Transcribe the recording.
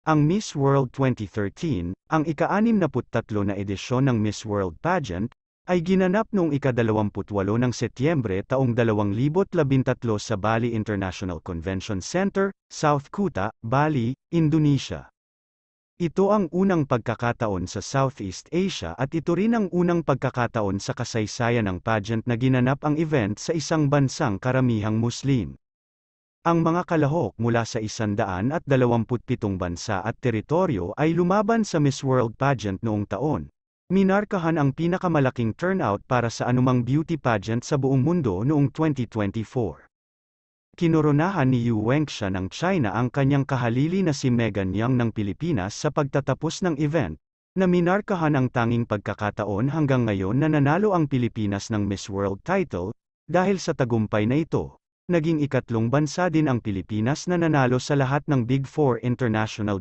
Ang Miss World 2013, ang ika-63 na edisyon ng Miss World Pageant, ay ginanap noong ika-28 ng Setyembre taong 2013 sa Bali International Convention Center, South Kuta, Bali, Indonesia. Ito ang unang pagkakataon sa Southeast Asia at ito rin ang unang pagkakataon sa kasaysayan ng pageant na ginanap ang event sa isang bansang karamihang Muslim. Ang mga kalahok mula sa 127 bansa at teritoryo ay lumaban sa Miss World Pageant noong taon. Minarkahan ang pinakamalaking turnout para sa anumang beauty pageant sa buong mundo noong 2024. Kinoronahan ni Yu Wenxia ng China ang kanyang kahalili na si Megan Yang ng Pilipinas sa pagtatapos ng event, na minarkahan ang tanging pagkakataon hanggang ngayon na nanalo ang Pilipinas ng Miss World title. Dahil sa tagumpay na ito, naging ikatlong bansa din ang Pilipinas na nanalo sa lahat ng Big Four International